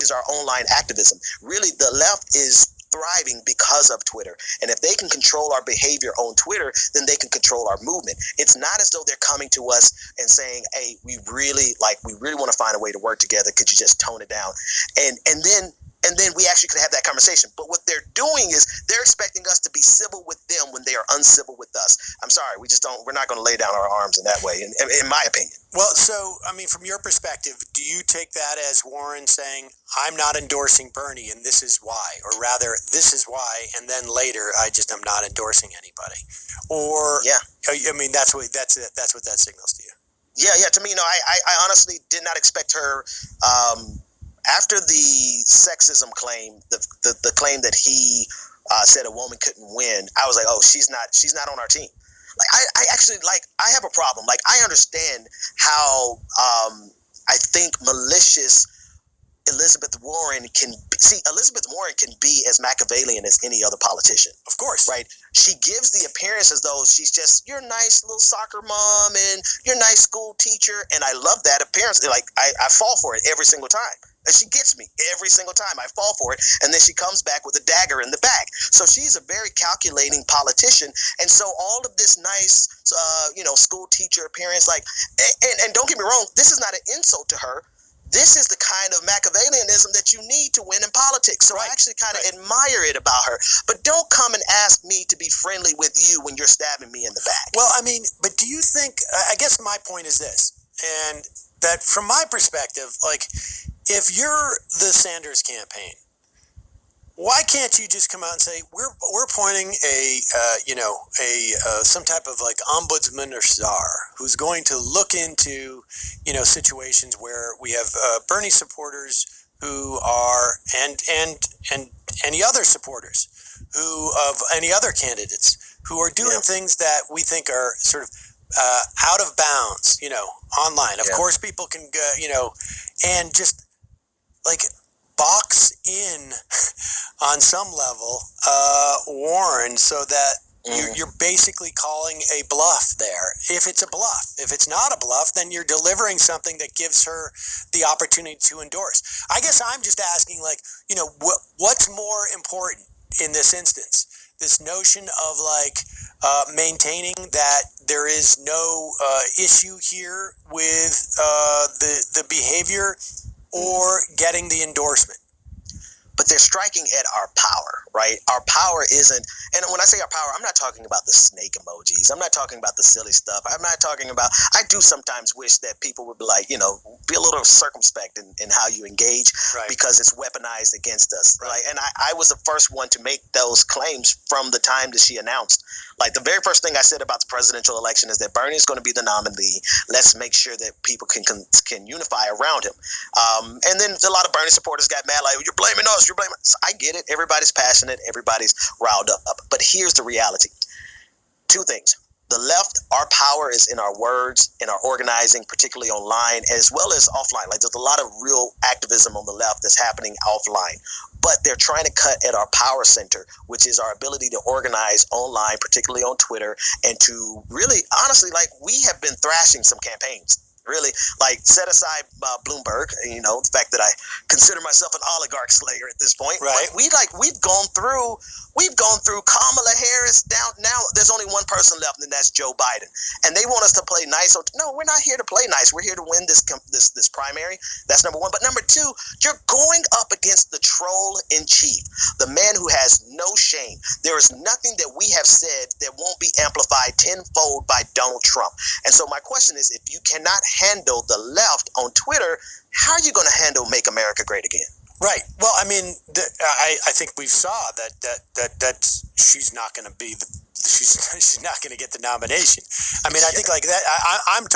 is our online activism. Really, the left is thriving because of Twitter. And if they can control our behavior on Twitter, then they can control our movement. It's not as though they're coming to us and saying, hey, we really want to find a way to work together. Could you just tone it down? And then we actually could have that conversation. But what they're doing is they're expecting us to be civil with them when they are uncivil with us. I'm sorry, we're not going to lay down our arms in that way, in my opinion. Well, so, I mean, from your perspective, do you take that as Warren saying, I'm not endorsing Bernie and this is why, or rather, this is why, and then later, I'm not endorsing anybody? Or, yeah, I mean, that's what that signals to you. Yeah, to me, I honestly did not expect her, after the sexism claim, the claim that he said a woman couldn't win, I was like, oh, she's not on our team. Like, I actually, like, I have a problem. Like, I understand how I think malicious Elizabeth Warren can be as Machiavellian as any other politician. Of course. Right? She gives the appearance as though she's just your nice little soccer mom and your nice school teacher. And I love that appearance. Like, I fall for it every single time. And she gets me every single time. I fall for it. And then she comes back with a dagger in the back. So she's a very calculating politician. And so all of this nice, school teacher appearance, like, and don't get me wrong, this is not an insult to her. This is the kind of Machiavellianism that you need to win in politics. So I actually kind of admire it about her. But don't come and ask me to be friendly with you when you're stabbing me in the back. Well, I mean, but do you think, I guess my point is this, and that from my perspective, like, if you're the Sanders campaign, why can't you just come out and say we're appointing some type of like ombudsman or czar who's going to look into situations where we have Bernie supporters who are and any other supporters who of any other candidates who are doing things that we think are sort of out of bounds, online. Of course, people can go, and just like box in on some level Warren so that you're basically calling a bluff there. If it's a bluff. If it's not a bluff, then you're delivering something that gives her the opportunity to endorse. I guess I'm just asking, like, what's more important in this instance? This notion of like maintaining that there is no issue here with the behavior, or getting the endorsement. But they're striking at our power, right? Our power isn't, and when I say our power, I'm not talking about the snake emojis. I'm not talking about the silly stuff. I'm not talking about, I do sometimes wish that people would be like, be a little circumspect in how you engage, because it's weaponized against us. Right? And I was the first one to make those claims from the time that she announced. Like, the very first thing I said about the presidential election is that Bernie is going to be the nominee. Let's make sure that people can unify around him. And then a lot of Bernie supporters got mad, like, you're blaming us. I get it. Everybody's passionate. Everybody's riled up. But here's the reality. Two things. The left, our power is in our words, in our organizing, particularly online, as well as offline. Like, there's a lot of real activism on the left that's happening offline. But they're trying to cut at our power center, which is our ability to organize online, particularly on Twitter, and to really, honestly, like, we have been thrashing some campaigns. Really, like, set aside Bloomberg, the fact that I consider myself an oligarch slayer at this point. Right. We've gone through Kamala Harris down. Now there's only one person left, and that's Joe Biden. And they want us to play nice. No, we're not here to play nice. We're here to win this primary. That's number one. But number two, you're going up against the troll in chief, the man who has no shame. There is nothing that we have said that won't be amplified tenfold by Donald Trump. And so my question is, if you cannot handle the left on Twitter, how are you going to handle Make America Great Again? Right. Well, I mean, I think we saw that she's not going to be she's not going to get the nomination. I mean, I think like that. I'm